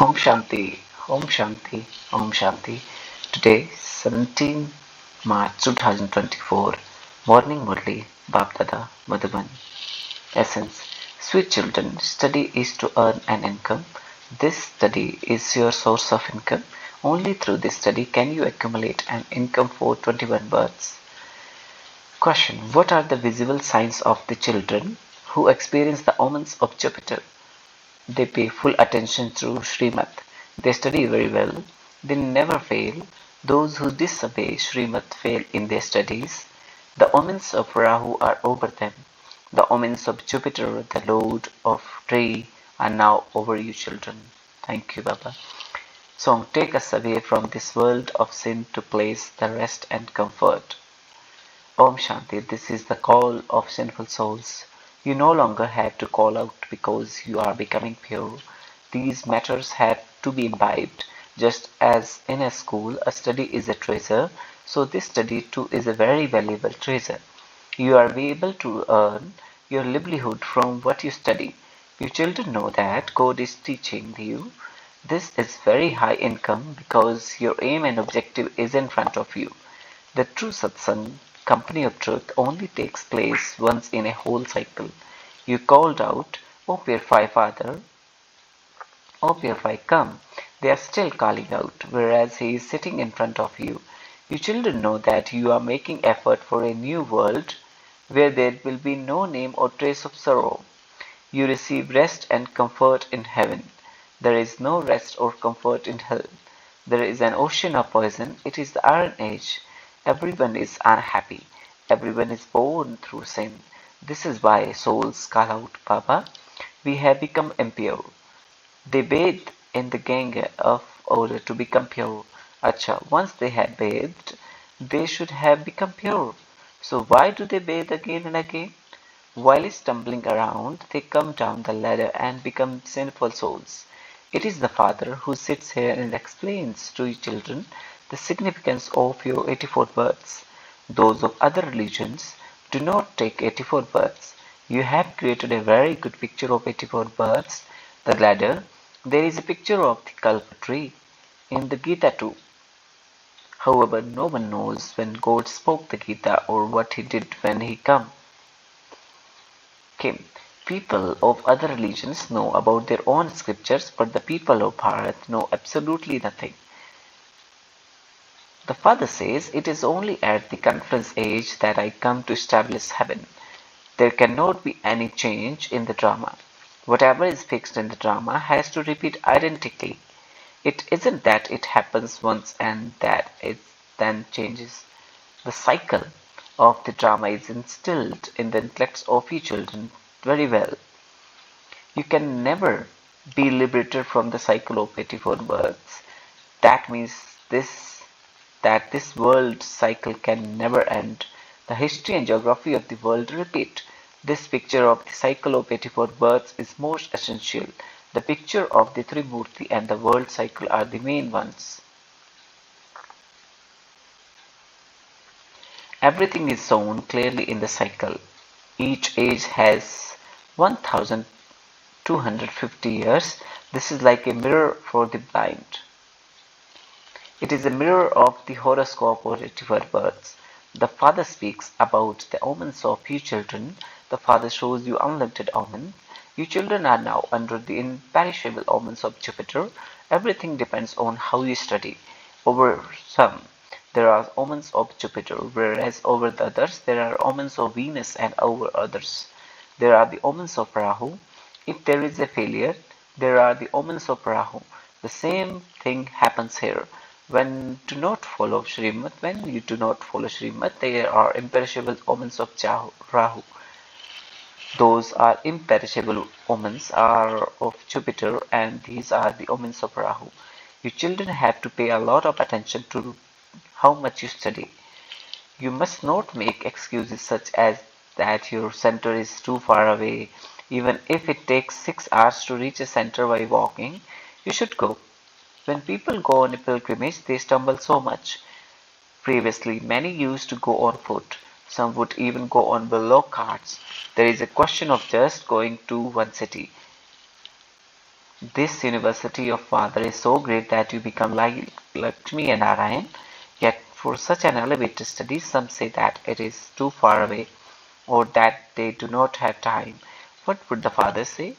Om Shanti, Om Shanti, Om Shanti. Today, 17 March 2024, Morning Murli, Bapdada, Madhuban. Essence. Sweet children, study is to earn an income. This study is your source of income. Only through this study can you accumulate an income for 21 births. Question. What are the visible signs of the children who experience the omens of Jupiter? They pay full attention to Srimad. They study very well. They never fail. Those who disobey Srimad fail in their studies. The omens of Rahu are over them. The omens of Jupiter, the lord of tree, are now over you children. Thank you, Baba. Song, take us away from this world of sin to place the rest and comfort. Om Shanti, this is the call of sinful souls. You no longer have to call out because you are becoming pure. These matters have to be imbibed. Just as in a school a study is a treasure, so this study too is a very valuable treasure. You are able to earn your livelihood from what you study. You children know that God is teaching you. This is very high income because your aim and objective is in front of you. The true satsang, company of truth, only takes place once in a whole cycle. You called out, O purify Father, O purify come. They are still calling out, whereas he is sitting in front of you. You children know that you are making effort for a new world where there will be no name or trace of sorrow. You receive rest and comfort in heaven. There is no rest or comfort in hell. There is an ocean of poison. It is the Iron Age. Everyone is unhappy. Everyone is born through sin. This is why souls call out, Baba, we have become impure. They bathe in the Ganga of order to become pure. Acha, once they have bathed, they should have become pure. So why do they bathe again and again? While stumbling around, they come down the ladder and become sinful souls. It is the Father who sits here and explains to you children the significance of your 84 births. Those of other religions do not take 84 births. You have created a very good picture of 84 births. The ladder, there is a picture of the Kalpa tree in the Gita too. However, no one knows when God spoke the Gita or what he did when he came. People of other religions know about their own scriptures, but the people of Bharat know absolutely nothing. The father says, it is only at the conference age that I come to establish heaven. There cannot be any change in the drama. Whatever is fixed in the drama has to repeat identically. It isn't that it happens once and that it then changes. The cycle of the drama is instilled in the intellects of you children very well. You can never be liberated from the cycle of 84 births. That means this that this world cycle can never end. The history and geography of the world repeat. This picture of the cycle of 84 births is most essential. The picture of the Trimurti and the world cycle are the main ones. Everything is shown clearly in the cycle. Each age has 1250 years. This is like a mirror for the blind. It is a mirror of the horoscope or 84 births. The father speaks about the omens of you children. The father shows you unlimited omens. You children are now under the imperishable omens of Jupiter. Everything depends on how you study. Over some, there are omens of Jupiter, whereas over the others, there are omens of Venus, and over others, there are the omens of Rahu. If there is a failure, there are the omens of Rahu. The same thing happens here. When you do not follow Srimad, there are imperishable omens of Rahu. Those are imperishable omens are of Jupiter, and these are the omens of Rahu. You children have to pay a lot of attention to how much you study. You must not make excuses such as that your center is too far away. Even if it takes 6 hours to reach a center by walking, you should go. When people go on a pilgrimage, they stumble so much. Previously, many used to go on foot. Some would even go on bullock carts. There is a question of just going to one city. This university of father is so great that you become like Lakshmi and Narayan. Yet for such an elevated study, some say that it is too far away or that they do not have time. What would the father say?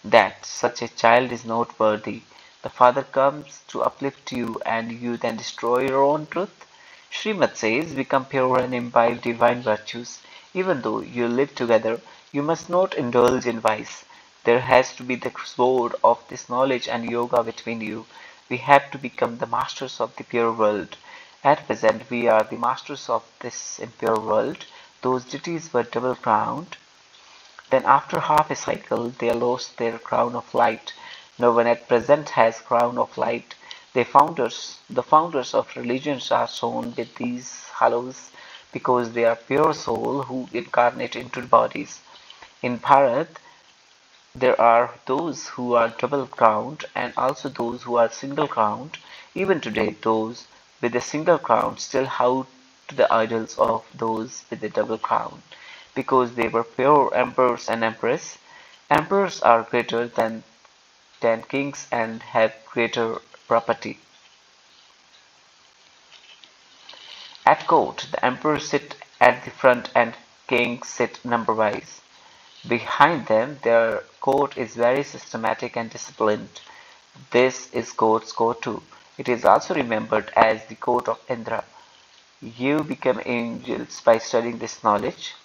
That such a child is not worthy. The father comes to uplift you and you then destroy your own truth. Srimad says, become pure and imbibe divine virtues. Even though you live together, you must not indulge in vice. There has to be the sword of this knowledge and yoga between you. We have to become the masters of the pure world. At present, we are the masters of this impure world. Those deities were double crowned. Then after half a cycle they lost their crown of light. No one at present has crown of light. The founders of religions are sown with these halos because they are pure soul who incarnate into bodies. In Bharat, there are those who are double crowned and also those who are single crowned. Even today, those with a single crown still bow to the idols of those with a double crown because they were pure emperors and empresses. Emperors are greater than kings and have greater property. At court, the emperors sit at the front and kings sit number-wise. Behind them, their court is very systematic and disciplined. This is court's court too. It is also remembered as the court of Indra. You become angels by studying this knowledge.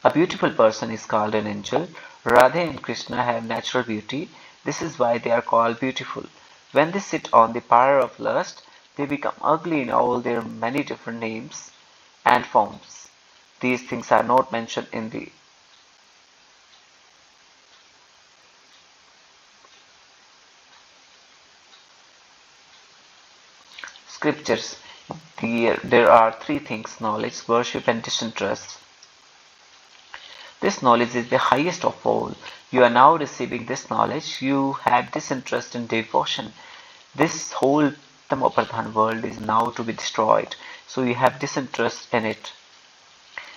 A beautiful person is called an angel. Radha and Krishna have natural beauty. This is why they are called beautiful. When they sit on the pyre of lust, they become ugly in all their many different names and forms. These things are not mentioned in the scriptures. There are three things: knowledge, worship, and disinterest. This knowledge is the highest of all. You are now receiving this knowledge. You have disinterest in devotion. This whole Tamopradhan world is now to be destroyed, so you have disinterest in it.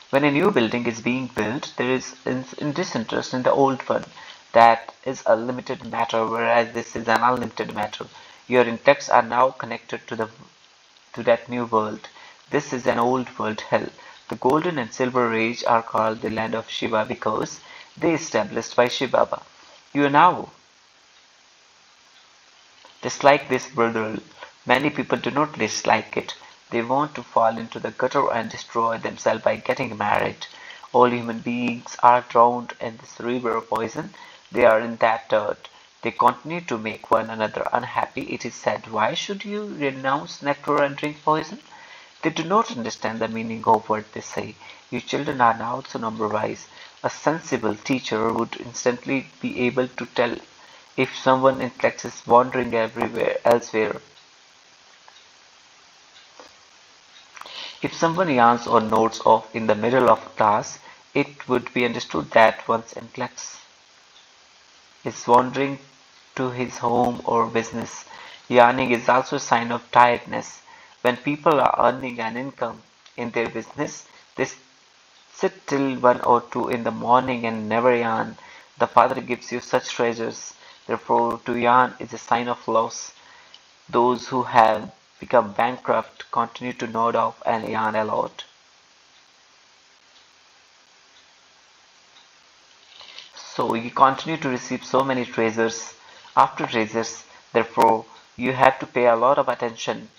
When a new building is being built, there is disinterest in the old one. That is a limited matter, whereas this is an unlimited matter. Your intellects are now connected to that new world. This is an old world hell. The golden and silver age are called the land of Shiva because they established by Shiv Baba. You are now dislike this brothel. Many people do not dislike it. They want to fall into the gutter and destroy themselves by getting married. All human beings are drowned in this river of poison. They are in that dirt. They continue to make one another unhappy. It is said, why should you renounce nectar and drink poison? They do not understand the meaning of what they say. You children are now so number-wise. A sensible teacher would instantly be able to tell if someone intellect is wandering everywhere elsewhere. If someone yawns or nods off in the middle of class, it would be understood that one's intellect is wandering to his home or business. Yawning is also a sign of tiredness. When people are earning an income in their business, they sit till 1 or 2 in the morning and never yawn. The Father gives you such treasures. Therefore, to yawn is a sign of loss. Those who have become bankrupt continue to nod off and yawn a lot. So you continue to receive so many treasures after treasures. Therefore, you have to pay a lot of attention.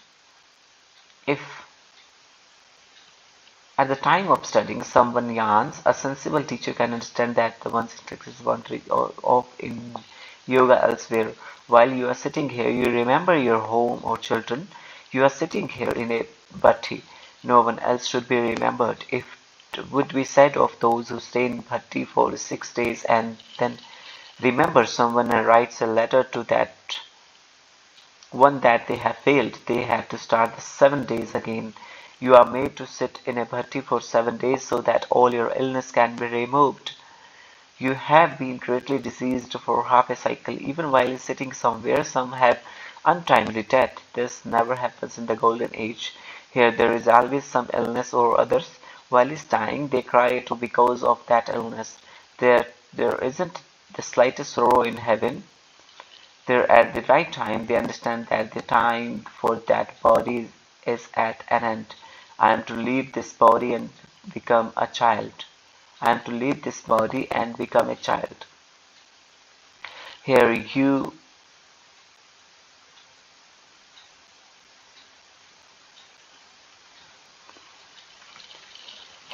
If at the time of studying someone yawns, a sensible teacher can understand that the one's interest is wandering off in yoga elsewhere. While you are sitting here, you remember your home or children. You are sitting here in a bhatti. No one else should be remembered. If it would be said of those who stay in bhatti for 6 days and then remember someone and writes a letter to that one that they have failed, they have to start the 7 days again. You are made to sit in a bhatti for 7 days so that all your illness can be removed. You have been greatly diseased for half a cycle, even while sitting somewhere. Some have untimely death. This never happens in the golden age. Here there is always some illness or others. While he's dying, they cry too because of that illness. There isn't the slightest sorrow in heaven, they're at the right time. They understand that the time for that body is at an end. I am to leave this body and become a child. I am to leave this body and become a child. Here you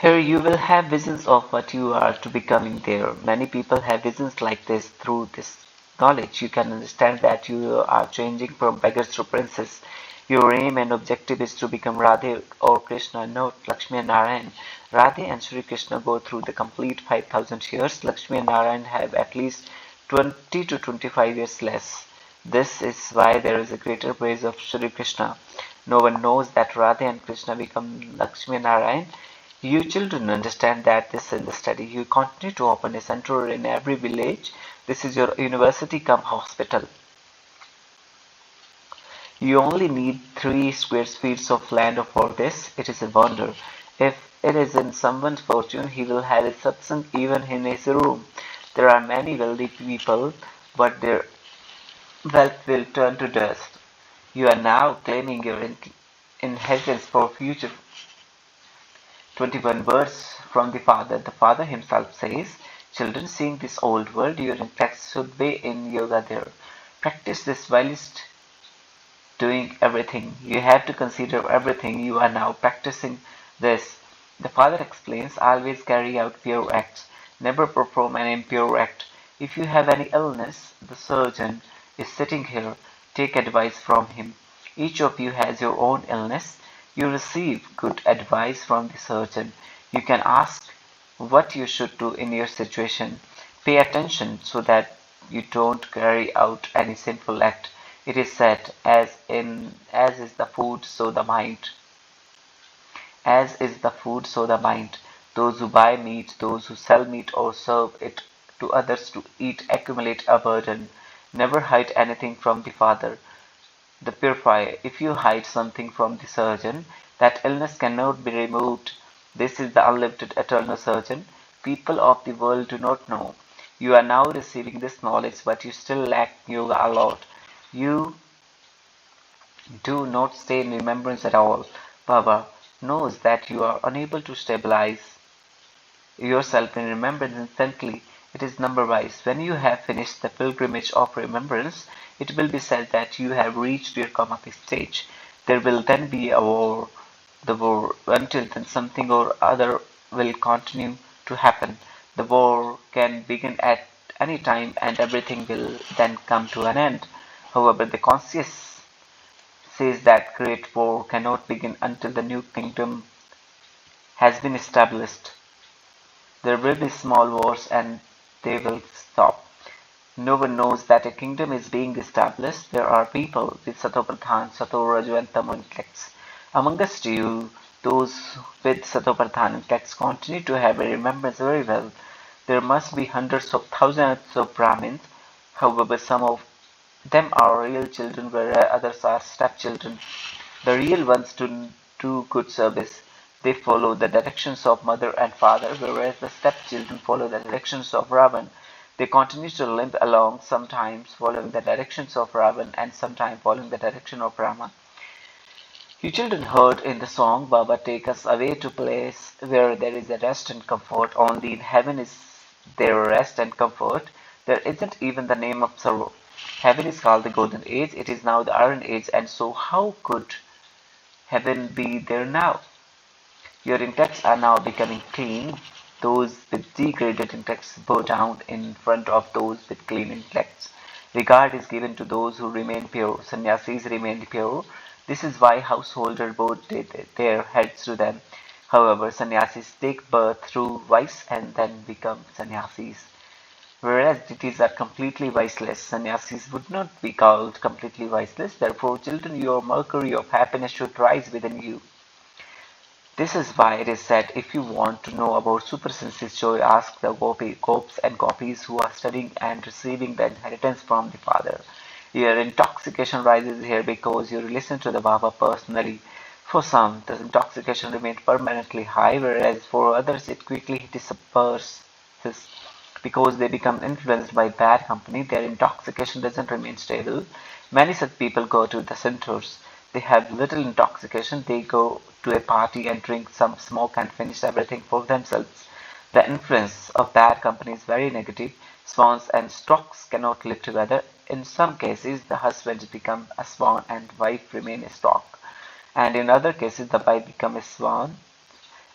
Here you will have visions of what you are to becoming there. Many people have visions like this. Through this knowledge, you can understand that you are changing from beggars to princes. Your aim and objective is to become Radhe or Krishna, not Lakshmi and Narayan. Radhe and Sri Krishna go through the complete 5,000 years. Lakshmi and Narayan have at least 20 to 25 years less. This is why there is a greater praise of Sri Krishna. No one knows that Radhe and Krishna become Lakshmi and Narayan. You children understand that this is the study. You continue to open a center in every village. This is your university come hospital. You only need 3 square feet of land for this. It is a wonder. If it is in someone's fortune, he will have a satsang even in his room. There are many wealthy people, but their wealth will turn to dust. You are now claiming your inheritance for future. 21 words from the Father. The Father himself says, children, seeing this old world, your intellects should be in yoga there. Practice this whilst doing everything. You have to consider everything. You are now practicing this. The Father explains, always carry out pure acts. Never perform an impure act. If you have any illness, the surgeon is sitting here. Take advice from him. Each of you has your own illness. You receive good advice from the surgeon. You can ask what you should do in your situation. Pay attention so that you don't carry out any sinful act. It is said, as is the food, so the mind. As is the food, so the mind. Those who buy meat, those who sell meat or serve it to others to eat accumulate a burden. Never hide anything from the Father. The purifier. If you hide something from the surgeon, that illness cannot be removed. This is the unlimited eternal surgeon. People of the world do not know. You are now receiving this knowledge, but you still lack yoga a lot. You do not stay in remembrance at all. Baba knows that you are unable to stabilize yourself in remembrance instantly. It is number wise. When you have finished the pilgrimage of remembrance, it will be said that you have reached your Kamapi stage. There will then be a war. The war, until then, something or other will continue to happen. The war can begin at any time and everything will then come to an end. However, the conscious says that great war cannot begin until the new kingdom has been established. There will be small wars and they will stop. No one knows that a kingdom is being established. There are people with Satopradhan, Satoraju and Tamo intellects. Among us you, those with Satopradhan intellects continue to have a remembrance very well. There must be hundreds of thousands of Brahmins. However, some of them are real children whereas others are stepchildren. The real ones do good service. They follow the directions of mother and father, whereas the stepchildren follow the directions of Ravan. They continue to limp along, sometimes following the directions of Ravan and sometimes following the direction of Rama. You children heard in the song, Baba, take us away to a place where there is a rest and comfort. Only in heaven is there rest and comfort. There isn't even the name of sorrow. Heaven is called the golden age. It is now the iron age, and so how could heaven be there now? Your intellects are now becoming clean. Those with degraded intellects bow down in front of those with clean intellects. Regard is given to those who remain pure. Sannyasis remained pure. This is why householders bowed their heads to them. However, sannyasis take birth through vice and then become sannyasis. Whereas deities are completely viceless, sannyasis would not be called completely viceless. Therefore, children, your mercury of happiness should rise within you. This is why it is said, if you want to know about supersenses joy, ask the gopis and gopis who are studying and receiving the inheritance from the Father. Your intoxication rises here because you listen to the Baba personally. For some, the intoxication remains permanently high, whereas for others it quickly disperses. because they become influenced by bad company. Their intoxication doesn't remain stable. Many such people go to the centers. They have little intoxication. They go to a party and drink some smoke and finish everything for themselves. The influence of bad company is very negative. Swans and storks cannot live together. In some cases, the husband becomes a swan and wife remain a stork. And in other cases, the wife becomes a swan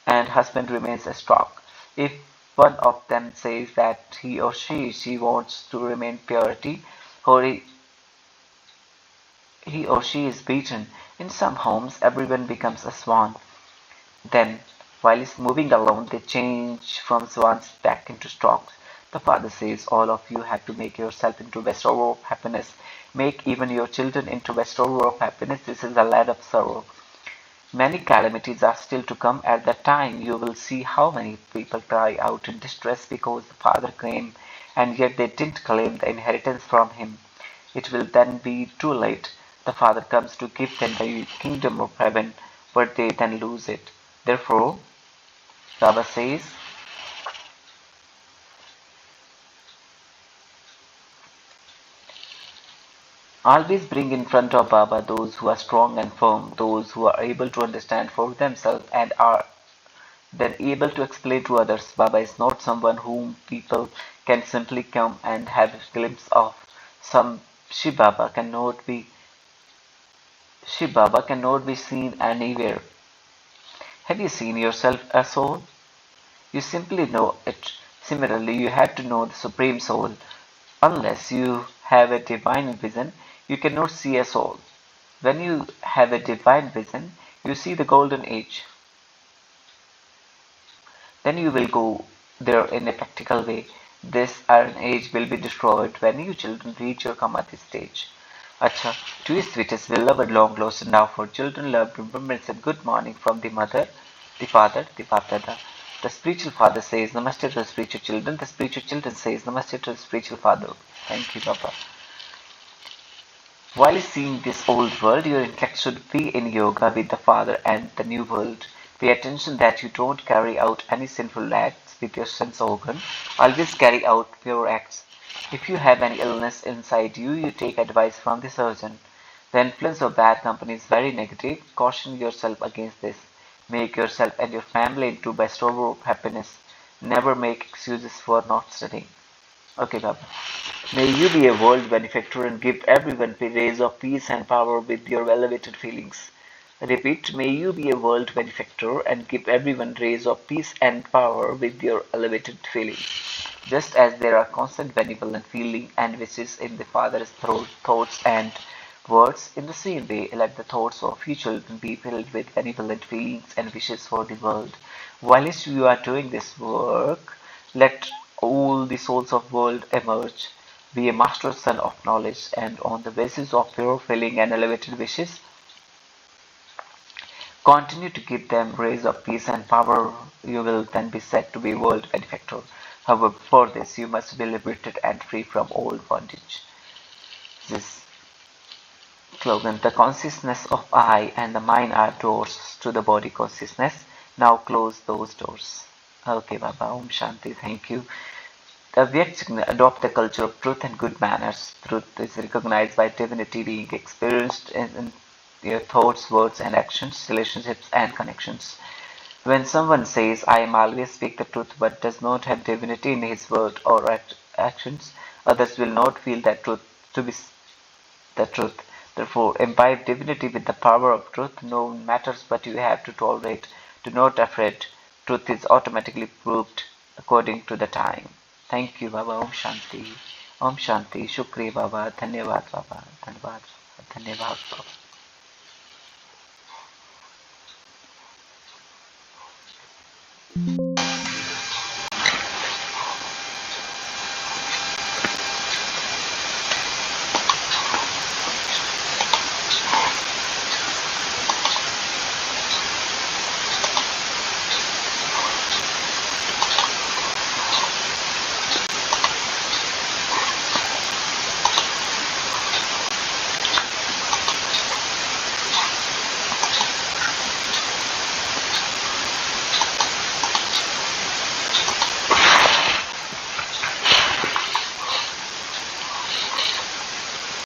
and husband remains a stork. If one of them says that he or she wants to remain purity, or he or she is beaten. In some homes, everyone becomes a swan. Then, while he's moving along, they change from swans back into storks. The father says, all of you have to make yourself into bestower of happiness. Make even your children into bestower of happiness. This is the land of sorrow. Many calamities are still to come. At that time you will see how many people cry out in distress because the father came, and yet they didn't claim the inheritance from him. It will then be too late. The father comes to give them the kingdom of heaven, but they then lose it. Therefore, Baba says, always bring in front of Baba those who are strong and firm, those who are able to understand for themselves and are then able to explain to others. Baba is not someone whom people can simply come and have a glimpse of. Some Shiv Baba cannot be seen anywhere. Have you seen yourself a soul? You simply know it. Similarly, you have to know the Supreme Soul. Unless you have a divine vision, you cannot see a soul. When you have a divine vision, you see the golden age. Then you will go there in a practical way. This iron age will be destroyed when you children reach your Kamati stage. Acha, to his sweetest beloved long lost now for children loved remembrance and good morning from the mother, the father, the Bapdada. The spiritual father says Namaste to the spiritual children. The spiritual children says Namaste to the spiritual father. Thank you, Baba. While seeing this old world, your intellect should be in yoga with the Father and the new world. Pay attention that you don't carry out any sinful acts with your sense organ. Always carry out pure acts. If you have any illness inside you, you take advice from the surgeon. The influence of bad company is very negative. Caution yourself against this. Make yourself and your family into bestower of happiness. Never make excuses for not studying. Okay, Baba. May you be a world benefactor and give everyone rays of peace and power with your elevated feelings. Repeat, may you be a world benefactor and give everyone rays of peace and power with your elevated feelings. Just as there are constant benevolent feeling and wishes in the Father's thoughts and words, in the same way, let the thoughts of you children be filled with benevolent feelings and wishes for the world. Whilst you are doing this work, let all the souls of world emerge. Be a master son of knowledge, and on the basis of pure feeling and elevated wishes, continue to give them rays of peace and power. You will then be said to be world benefactor. However, for this you must be liberated and free from all bondage. This slogan: the consciousness of I and the mind are doors to the body consciousness. Now close those doors. Okay, Baba. Om Shanti. Thank you. The Vyakchigna adopt the culture of truth and good manners. Truth is recognized by divinity being experienced in your thoughts, words, and actions, relationships, and connections. When someone says, I am always speak the truth, but does not have divinity in his word or actions, others will not feel that truth to be the truth. Therefore, imbibe divinity with the power of truth. No matters what you have to tolerate. Do not afraid. Truth is automatically proved according to the time. Thank you, Baba. Om Shanti. Om Shanti. Shukriya, Baba. Dhanyavad, Baba. Dhanyavad. Dhanyavad, Baba.